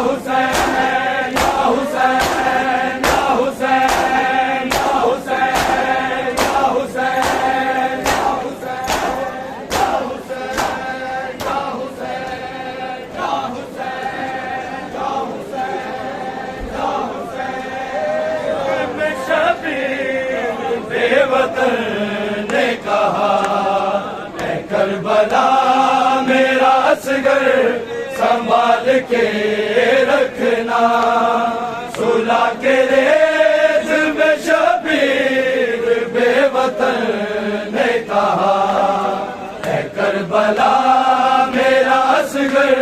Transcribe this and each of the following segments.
حسین یا حسین یا حسین یا حسین یا حسین یا حسین یا حسین یا حسین یا حسین یا حسین یا حسین میں شبیر بے وطن نے کہا اے کربلا میرا اصغر سنبھال کے رکھنا سلا کے ریت میں شبیر بے وطن نے کہا اے کربلا میرا اصغر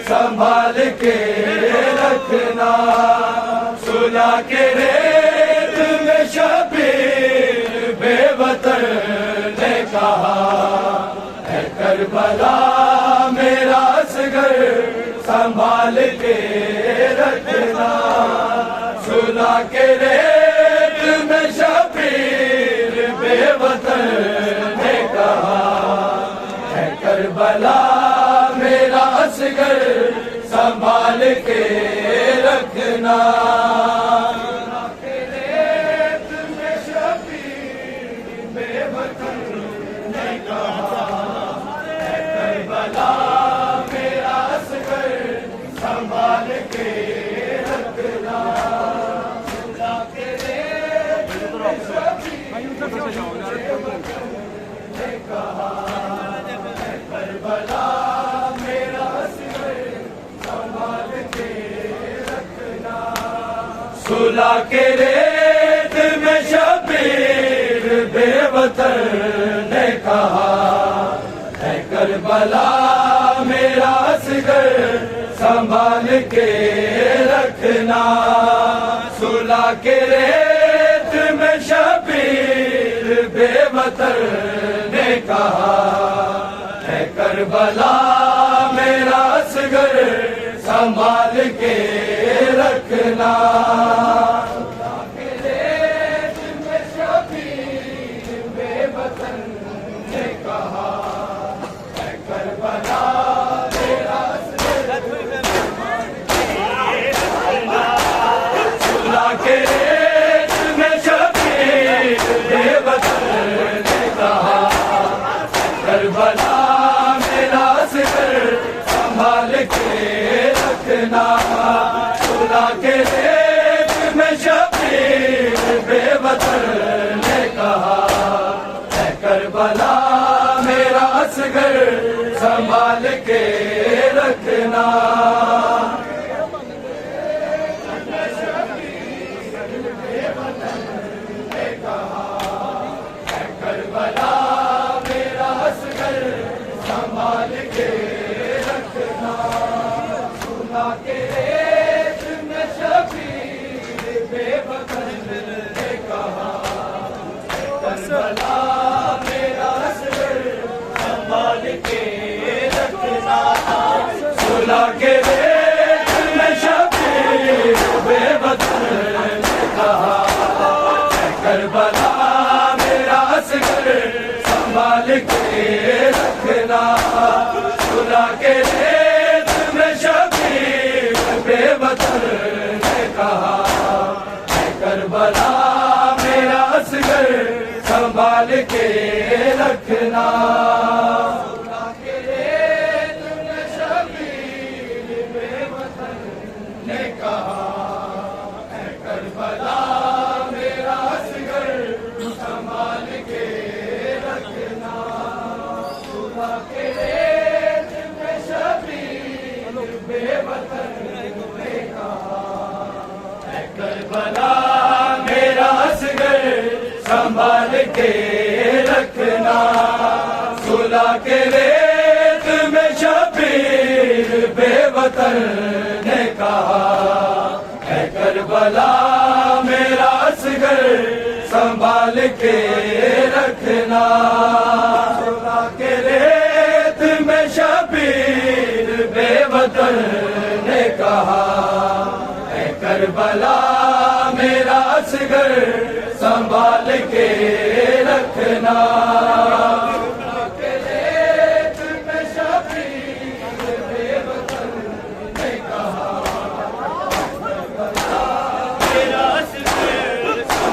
سنبھال کے رکھنا سلا کے ریت میں شبیر بے وطن نے کہا اے کربلا میرا اصغر سنبھال کے رکھنا سلا کے ریت میں شبیر بے وطن نے کہا اے کربلا میرا اصغر سنبھال کے رکھنا سلا کے ریت میں شبیر بے وطن نے کہا اے کربلا میرا اصغر سنبھال کے رکھنا سلا کے ریت میں شبیر بے وطن نے کہا اے کربلا میرا اصغر سنبھال کے رکھنا سلا کے ریت میں شبیر بے وطن نے کہا اے کربلا میرا اصغر سنبھال کے رکھنا کربلا میرا اصغر سنبھال کے رکھنا سلا کے ریت میں شبیر بے وطن نے کہا کربلا میرا اصغر سنبھال کے رکھنا سلا کے ریت میں شبیر بے وطن نے کہا کربلا میرا اصغر سنبھال کے رکھنا سلا کے ریت میں شبیر بے وطن نے کہا اے کربلا میرا اصغر سنبھال کے رکھنا سلا کے ریت میں شبیر بے وطن نے کہا اے کربلا میرا اصغر سنبھال کے رکھنا سلا کے ریت میں شبیر بے وطن نے کہا اے کربلا میرا اصغر سنبھال کے رکھنا سلا کے ریت میں شبیر بے وطن نے کہا اے کربلا میرا اصغر سنبھال کے رکھنا سلا کے ریت میں شبیر بے وطن نے کہا اے کربلا میرا اصغر سنبھال کے رکھنا سلا کے ریت میں شبیر بے وطن نے کہا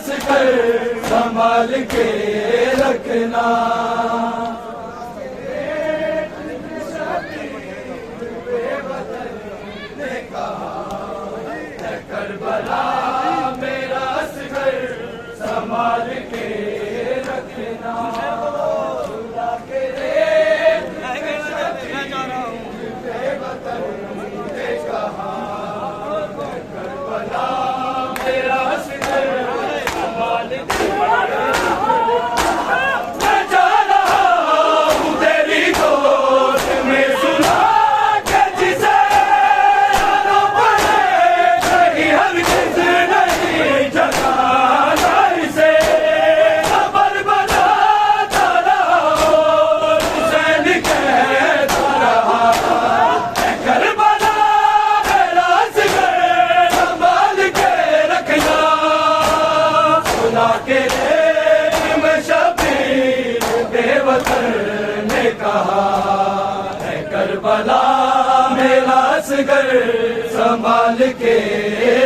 اصغر سنبھال کے رکھنا کربلا میرا اصغر سنبھال کے رکھنا خدا کے ریت میں شبیر بے وطن نے کہا کربلا میرا اصغر سنبھال کے میں جا رہا ہوں تیری گود میں سنا کہ جسے آنا پڑے کہیں ہرگز نہیں جگانا اسے خبر بناتا رہا حسین کہتا رہا اے کربلا میرا اصغر سنبھال کے رکھنا خدا کے ریت میں شبیر بے وطن نے کہا اے کربلا میرا اصغر سنبھال کے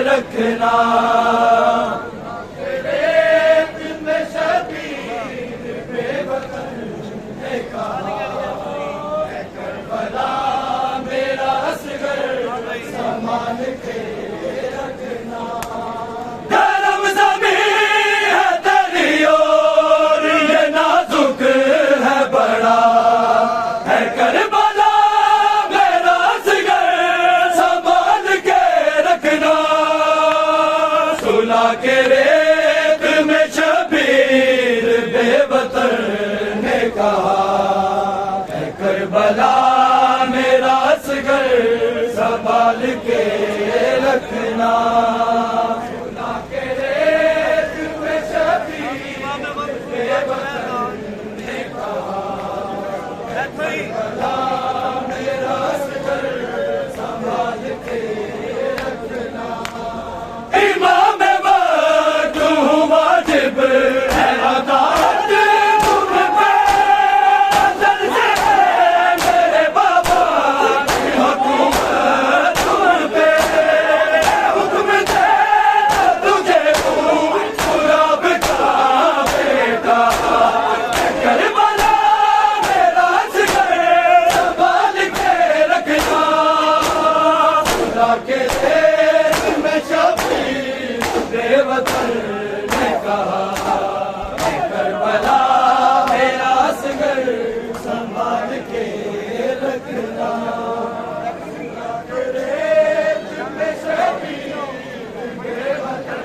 رکھنا ریت میں شبیر بے وطن نے کہا اے کربلا میرا اصغر سنبھال کے رکھنا گرم زمین ہے تیری اور یہ نازک ہے بڑا ہے کربلا میرا اصغر سنبھال کے رکھنا سلا کے ریت میں شبیر بے وطن نے کہا اے کربلا میرا اصغر سنبھال کے رکھنا سلا کے ریت میں شبیر بے وطن نے کہا کربلا میرا اصغر سنبھال کے رکھنا امام وقت ہوں واجب ہے اطاعت تم پہ ازل سے میرے بابا کی حکومت تم پہ حکم دیتا تجھے غلام کا بیٹا اے کربلا میرا اصغر سنبھال کے رکھنا خدا کے ریت میں شبیر بے وطن نے کہا اے کربلا میرا اصغر سنبھال کے رکھنا خدا کے ریت میں شبیر بے وطن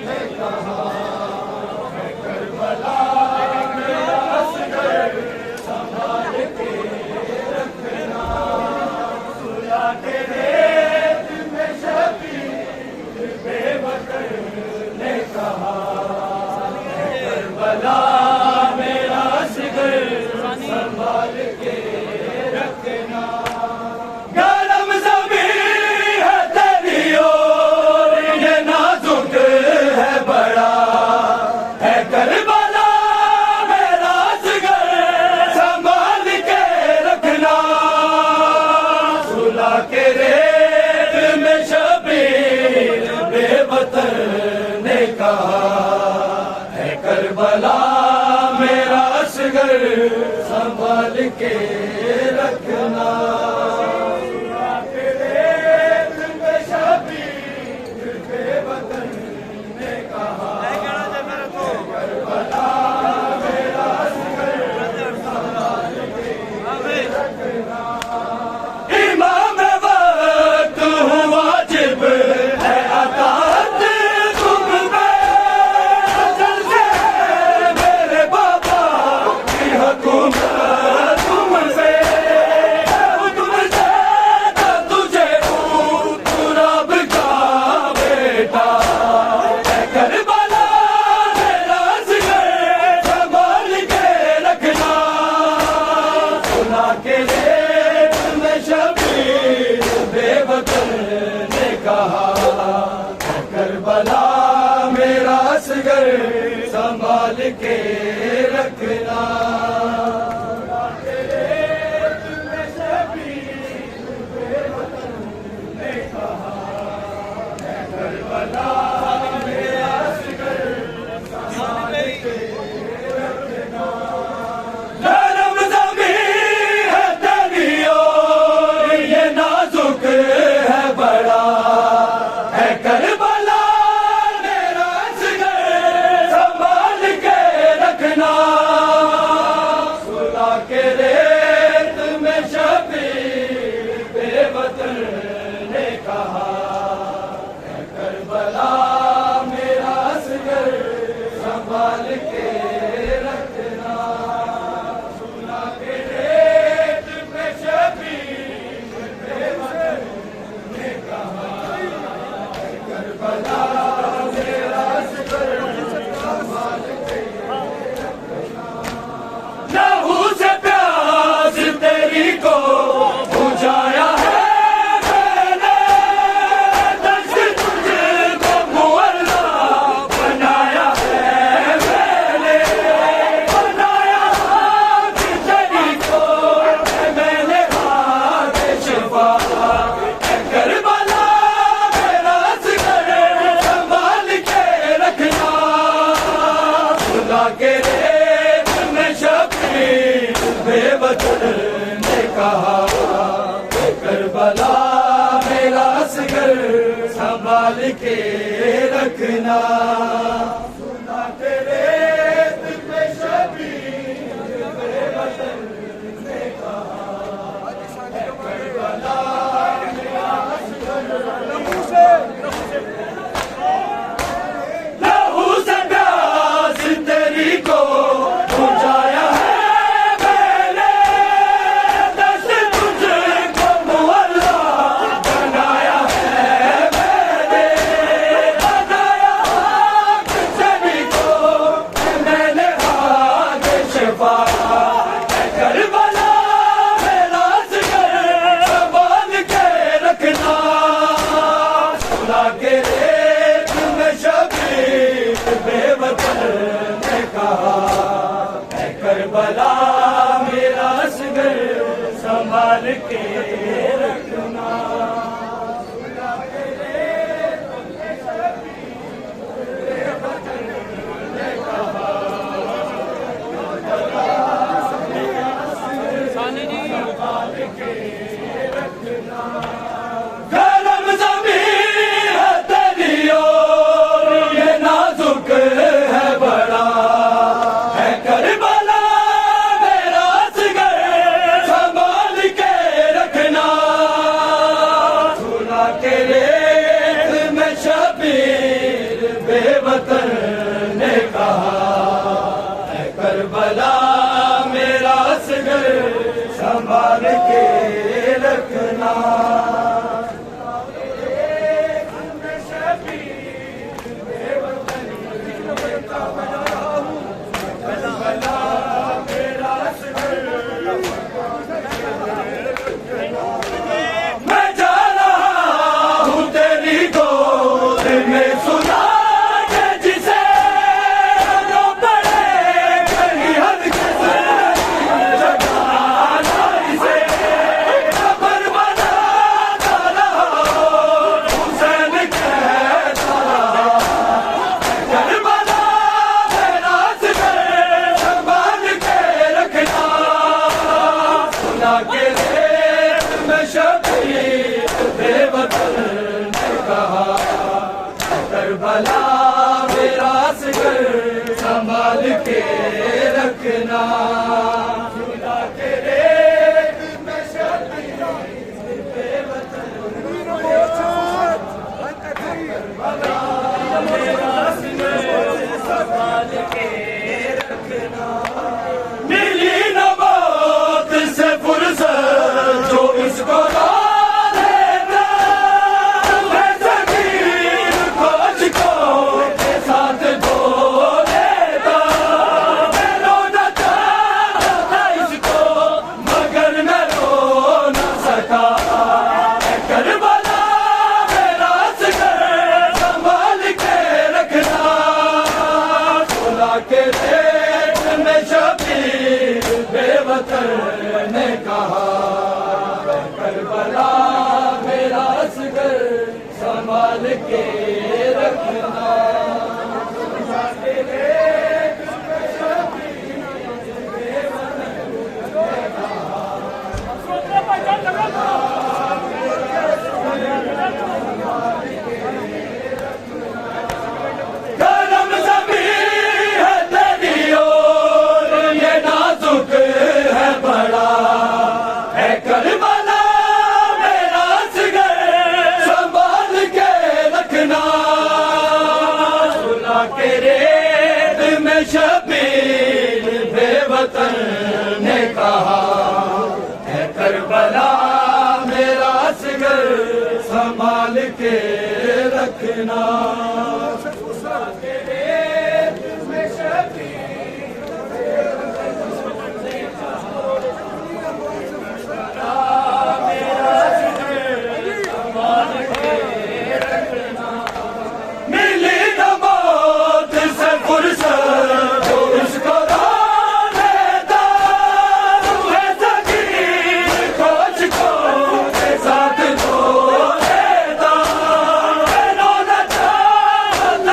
نے کہا اے کربلا میرا اصغر سنبھال کے رکھنا خدا کے ریت میں شبیر بے وطن نے کہا اے کربلا میرا اصغر سنبھال کے رکھنا گرم زمین ہے تیری اور یہ نازک ہے بڑا ہے کربلا میرا اصغر سنبھال کے رکھنا سلا کے ریت میں شبیر بے وطن نے کہا اے کربلا میرا اصغر سنبھال کے رکھنا سلا کے ریت میں شبیر بے وطن نے کہا کربلا میرا اصغر سنبھال کے رکھنا امام وقت ہوں واجب ہے اطاعت تم پہ ازل سے میرے بابا کی حکومت تم سے حکم دیتا تجھے غلام کا بیٹا اے کربلا میرا اصغر سنبھال کے رکھنا سلا کے ریت میں شبیر بے وطن نے کہا اے کربلا میرا اصغر سنبھال کے رکھنا سلا کے ریت میں شبیر بے وطن نے کہا اے کربلا میرا اصغر وطن نے کہا کربلا میرا اصغر سنبھال کے رکھنا سنا تیرے دل میں شبیر بے وطن نے کہا کربلا میرا اصغر لہو سے پیاس تیری کو بجھایا ہے میں نے دست تجھ کو معلا بنایا ہے میں نے بنایا آگ سبھی کو میں نے آگ شفا کربلا میرا اصغر سنبھال کے رکھنا سنا کے ریت میں شبیر بے وطن نے کہا اے کربلا میرا اصغر سنبھال کے رکھنا سنا کے ریت میں شبیر بے وطن نے کہا سنبھال کے رکھنا گرم زمین ہے تیری اور یہ نازک ہے بڑا ہے کربلا میرا اصغر سنبھال کے رکھنا سنا کے ریت میں شبیر بے وطن نے کہا اے کربلا میرا اصغر سنبھال کے رکھنا میں جا رہا ہوں تیری گود میں سنا کے جسے رو پڑے کہیں ہرگز جگانا اسے خبر بناتا رہا حسین کہتا رہا کربلا میرا اصغر سنبھال کے رکھنا سنا کے ریت میں شبیر بے وطن نے کہا کربلا میرا اصغر سنبھال کے رکھنا سنا کے ریت میں شبیر بے وطن کربلا میرا اصغر سنبھال کے رکھنا ملی نہ موت سے فرصت جو اس کو رو لیتا ہے زمین کھوج کو کے ساتھ دھو لیتا میں رو نہ چاہتا تھا اس کو مگر میں رو نہ سکا اے کربلا میرا اصغر سنبھال کے رکھنا سنا کے ریت میں شبیر بے وطن نے کہا کربلا میرا اصغر سنبھال کے رکھنا سنا کے ریت میں شبیر بے وطن نے کہا گرم زمین ہے تیری اور یہ نازک ہے بڑا ہے کربلا میرا اصغر سنبھال کے رکھنا سنا کے ریت میں شبیر بے وطن نے کہا ہے کربلا میرا اصغر سنبھال کے رکھنا سنا کے ریت میں شبیر بے وطن نے کہا میرا اصغر سنبھال کے رکھنا ملی نہ موت سے فرصت جو اس کو رو لیتا ہے زمین کھوج کو کے ساتھ دھو لیتا میں رو نہ چاہتا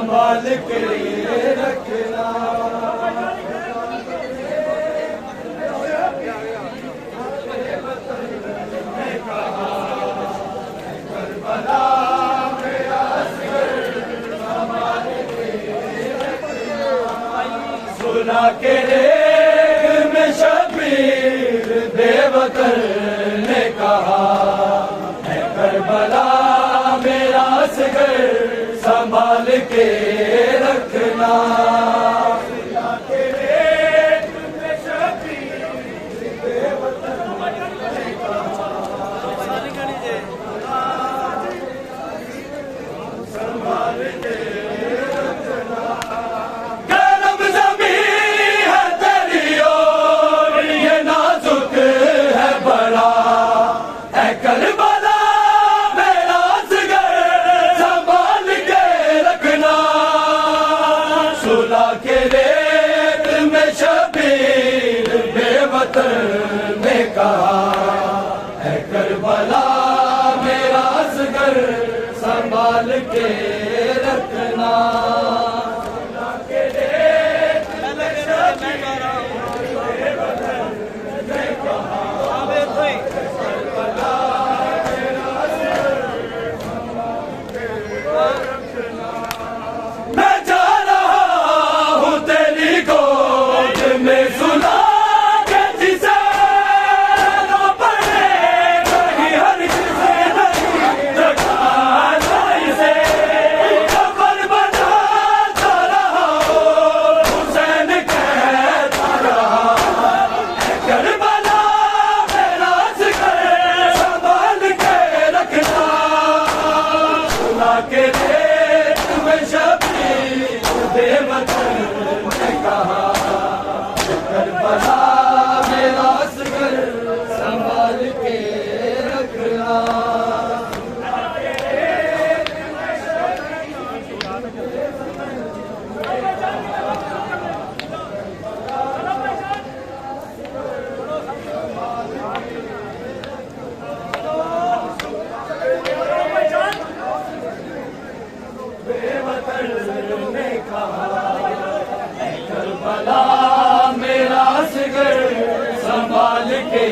سنبھال کے رکھنا سنا کے ریگ میں شبیر بے وطن نے کہا ہے کربلا میرا اصغر سنبھال کے رکھنا سنا کے ریگ میں شبیر بے وطن نے کہا سنبھال کے کربلا میرا اصغر سنبھال کے رکھنا سلا کے ریت میں شبیر بے وطن نے کہا ہے کربلا میرا اصغر سنبھال کے رکھنا سلا کے ریت میں شبیر بے وطن نے کہا میں جا رہا ہوں تیری گود میں سنا کے جسے نہ پڑے کہیں ہر کسی نہیں جگانا اسے قبر بناتا رہا حسین کہتا رہا کربلا میرا اصغر سنبھال کے رکھنا سنا کے شبیر بے وطن نے کہا کربلا میرا اصغر سنبھال کے رکھنا کربلا میرا اصغر سنبھال کے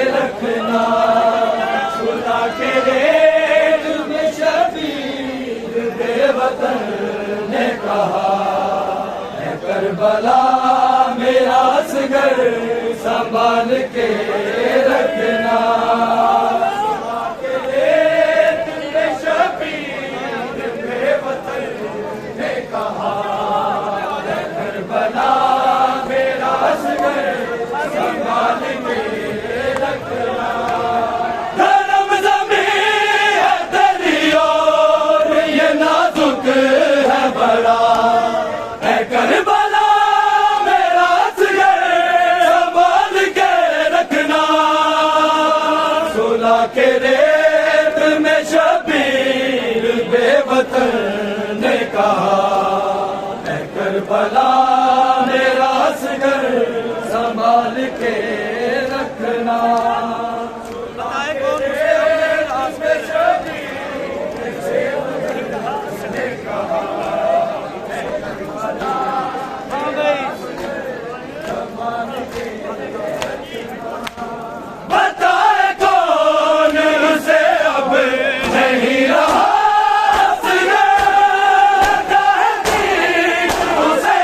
رکھنا سنا کے ریگ میں شبیر بے وطن نے کہا ہے کربلا میرا اصغر سنبھال کے رکھنا کربلا میرا اصغر سنبھال کے رکھنا سلا کے ریت میں شبیر بے وطن نے کہا ہے کربلا میرا اصغر سنبھال کے رکھنا بتائے کون اسے اب نہیں رہا اصغر اسے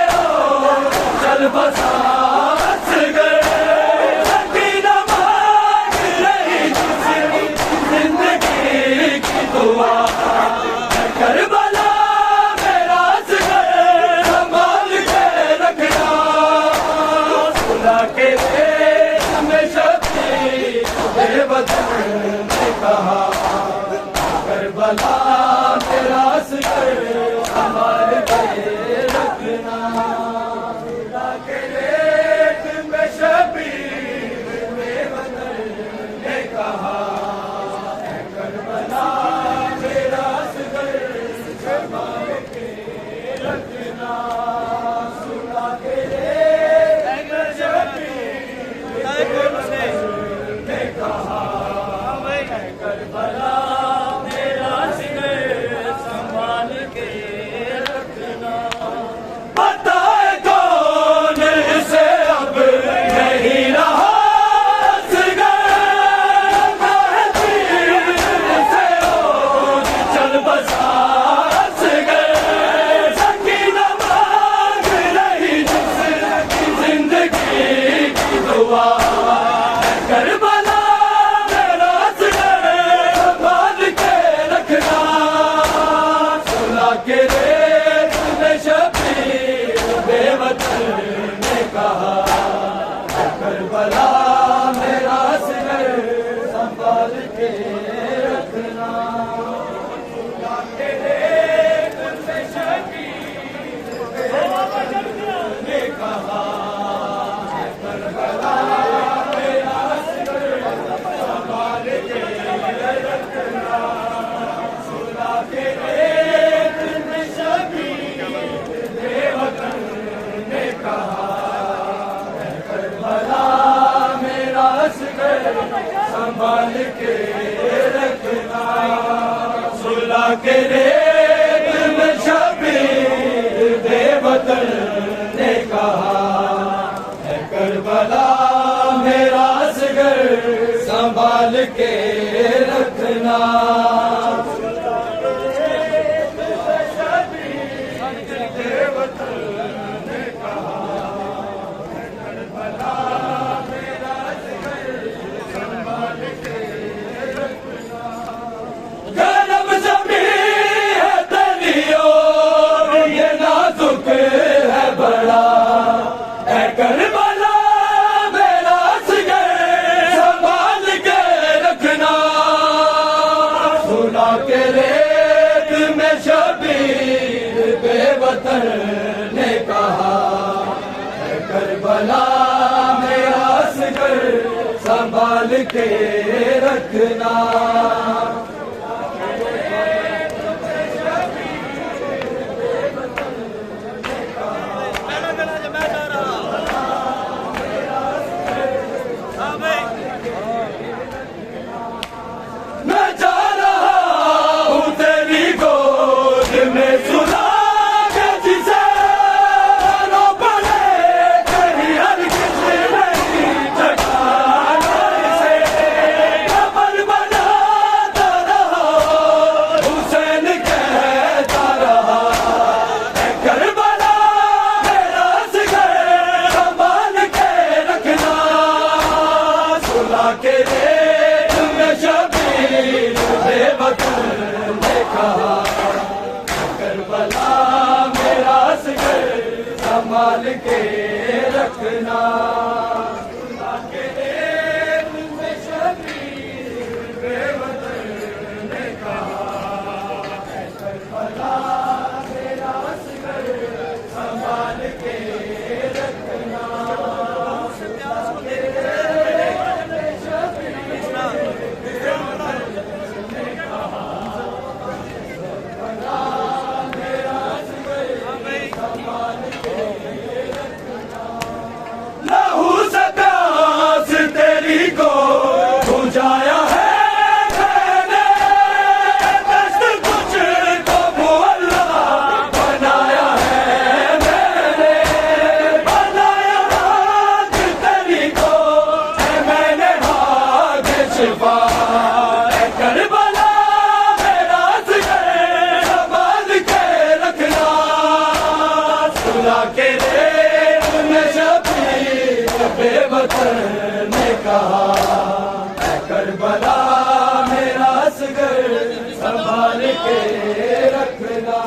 کے رکھنا گرم زمین ہے تلیو یہ نازک ہے بڑا اے کربلا میرا سگر سنبھال کے رکھنا سنا کے ریت میں شبیر بے وطن نے کہا اے کربلا میرا سگر سنبھال کے رکھنا میں جا رہا ہوں تیری گود میں سلا کے جسے رو پڑے کہیں ہرگز نہیں جھٹکانا اسے قبر بناتا رہا حسین کہتا رہا اے کربلا میرا سگر سنبھال کے رکھنا سلا کے ریت میں شبیر بے وطن نے کہا کربلا میرا سگر سنبھال کے رکھنا سلا کے ریت میں شبیر بے وطن نے کہا کربلا میرا سگر سنبھال کے رکھنا لہو سے پیاس تیری کو بجھایا ہے میں نے دست کچھ کو معلّا بنایا ہے میں نے بنایا ہاتھ تیری کو میں نے ہاتھ شفا اے کربلا میرا سگر سنبھال کے رکھنا سلا کے ریت میں شبیر بے وطن نے کہا اے کربلا میرا سگر سنبھال کے رکھنا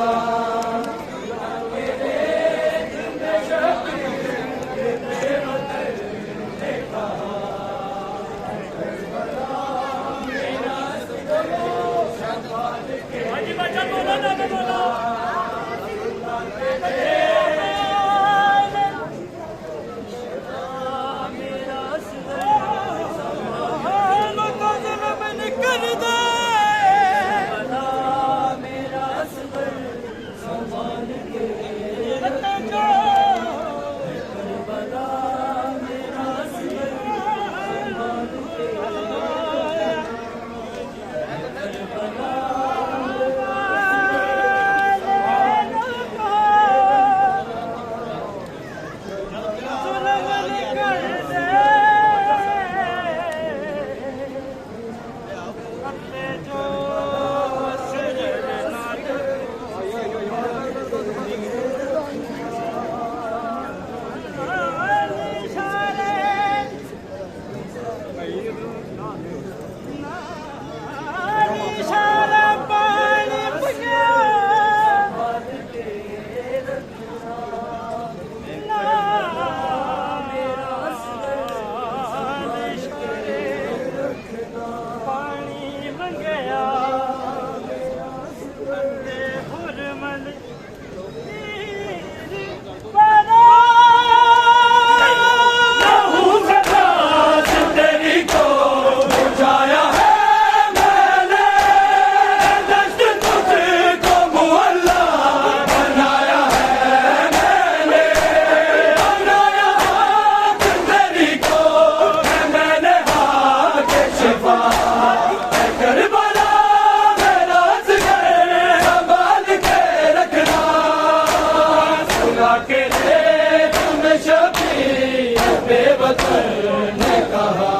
بے وطن نے کہا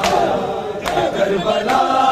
کربلا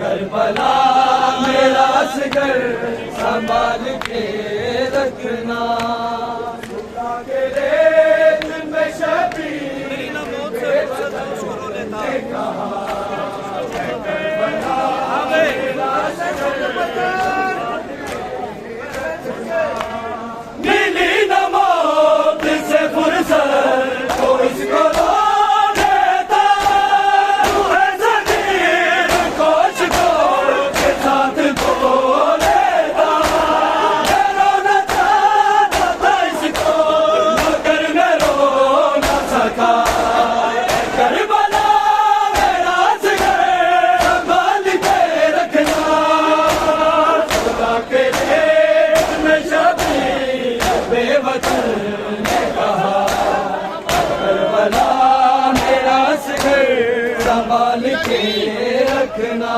کربلا میرا اصغر سنبھال کے رکھنا، خدا کے ریت میں شبیر بے وطن نے کہا، کربلا میرا اصغر ملی نہ موت سے فرصت تو اس کو سنبھال کے رکھنا،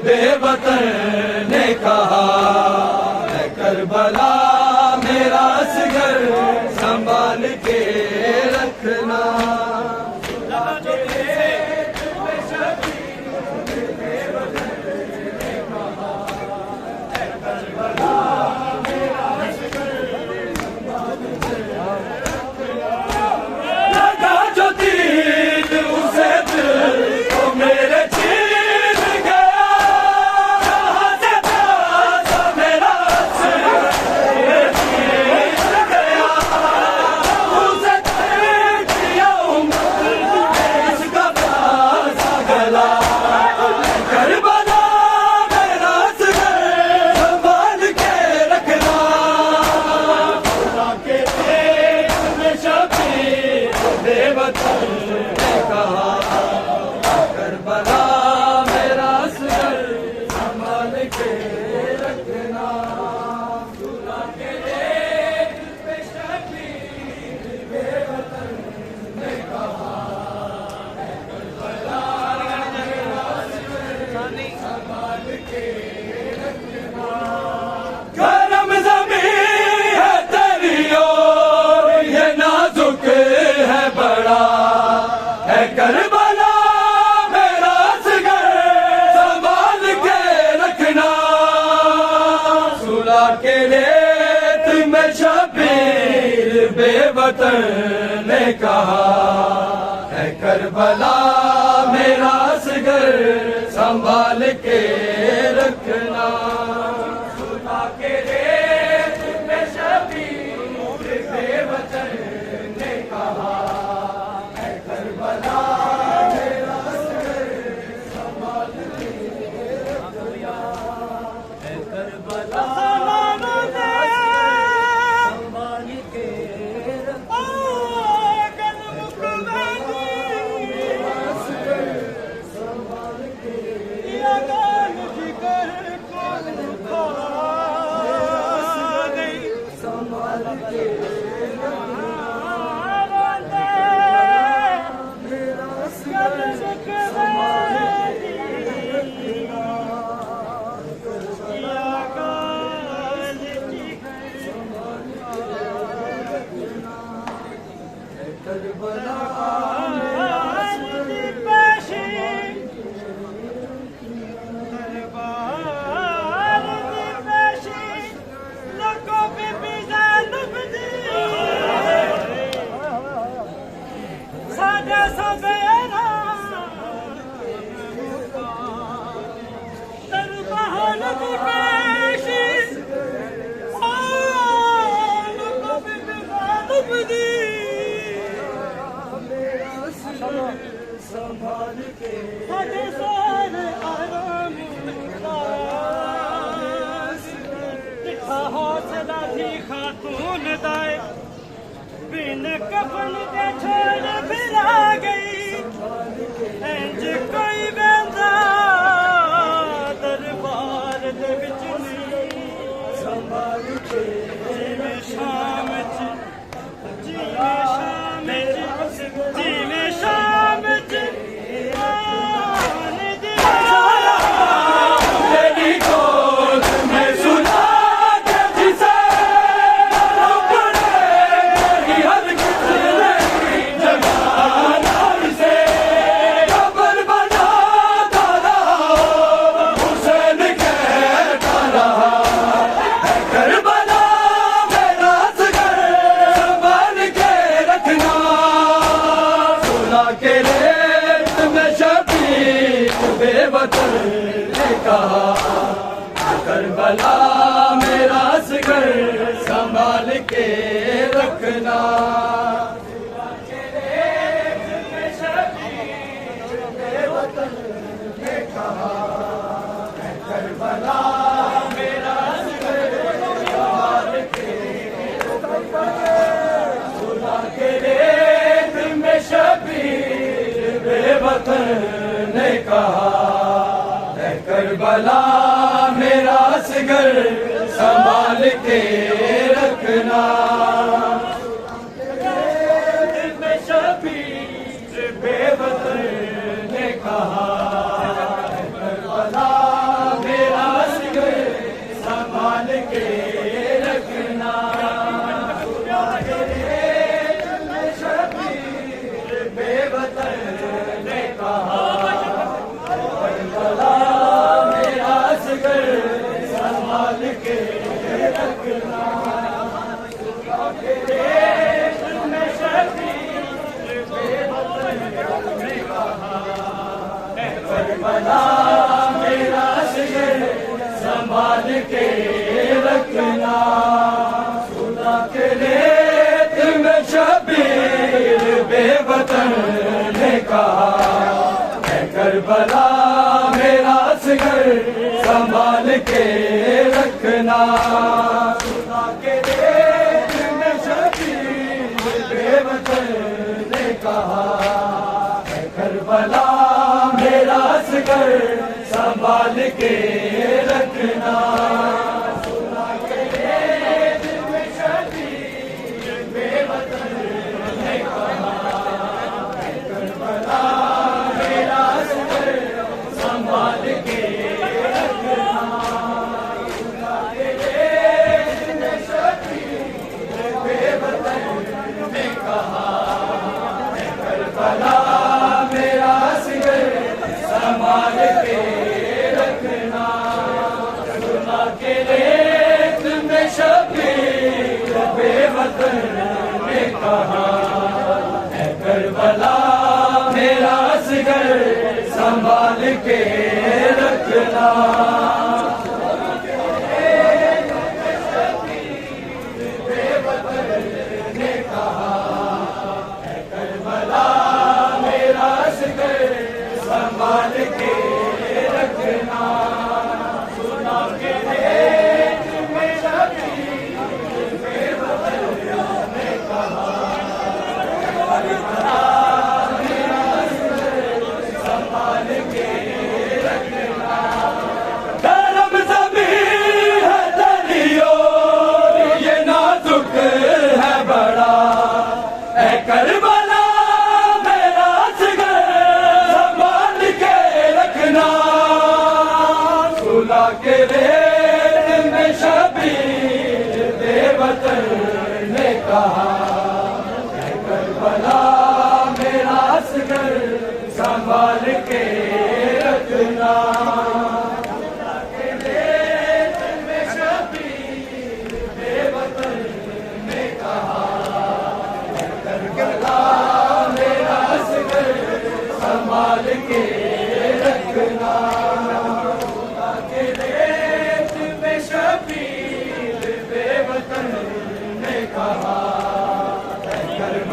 بے وطن نے کہا، کربلا میرا اصغر سنبھال کے رکھنا، لگا جو تیر اسے دل کو میرے گرم زمین ہے تیری اور یہ نازک ہے بڑا، ہے کربلا میرا اصغر سنبھال کے رکھنا، صلح کے ریت میں شبیر بے وطن نے کہا، ہے کربلا میرا اصغر سنبھال کے رکھنا، کے ریت میں شبیر بے وطن نے کہا، ہے کربلا میرا اصغر سنبھال کے رکھنا، ہے کربلا سنبھال کے رکھنا، حوصلہ تھی خاتون دائے بن کفن کے چھوڑ پھر آ گئی انج کوئی بندہ دربار دے وچ نہیں جیویں شام جیویں شام جیویں شام کربلا میرا سگر سنبھال کے رکھنا کربلا میرا سگر سنبھال کے رکھنا کے ریت میں شبیر بے وطن نے کہا کربلا میرا سگر سنبھال کے رکھنا میں شبیر بے وطن نے کہا کربلا میرا سگر سنبھال کے رکھنا میں شبیر بے وطن نے کہا کربلا سنبھال کے رکھنا میں شبیر بے وطن نے کہا کربلا میرا سگر سنبھال کے رکھنا سنا کے ریت میں شبیر بے وطن نے کہا کربلا میرا سگر سنبھال کے رکھنا سنا کے ریت میں شبیر بے وطن نے کہا کربلا میرا سگر سنبھال کے رکھنا سنا کے ریت میں شبیر بے وطن نے کہا کربلا میرا سگر سنبھال کے کربلا میرا سگر سنبھال کے رکھنا کربلا میرا سگر سنبھال کے رکھنا سنا کے ریت میں شبیر بے وطن نے کہا سنبھال کے رکھنا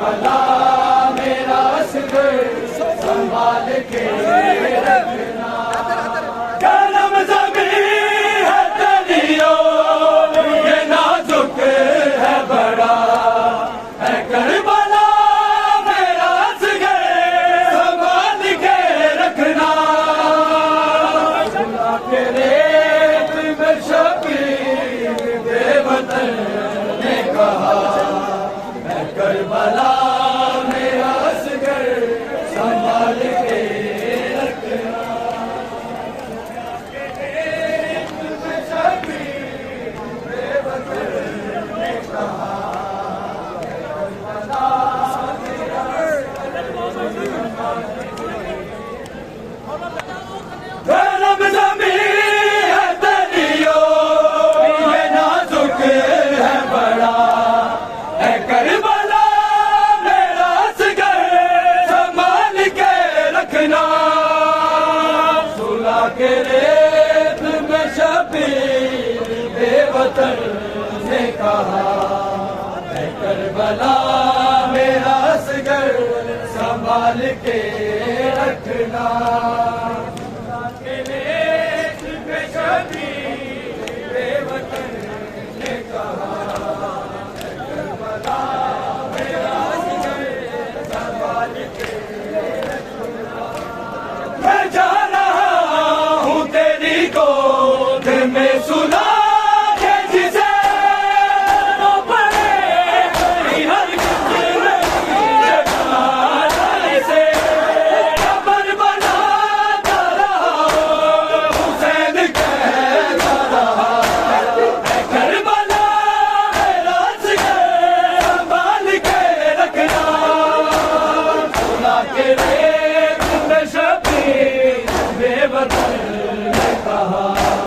کربلا میرا اصغر سنبھال کے رکھنا کرم زمین ہے تلیو یہ نازک ہے بڑا ہے کربلا میرا اصغر سنبھال کے رکھنا کے ریت میں شبیر بے وطن نے کہا ہے کربلا میرا اصغر سنبھال کے رکھنا میں شبیر بے وطن نے کہا کرم زمین ہے تلیو یہ نازک ہے بڑا ہے کربلا میرا اصغر سنبھال کے رکھنا سلا کے ریت میں شبیر بے وطن نے کہا ہے کربلا میرا اصغر سنبھال کے رکھنا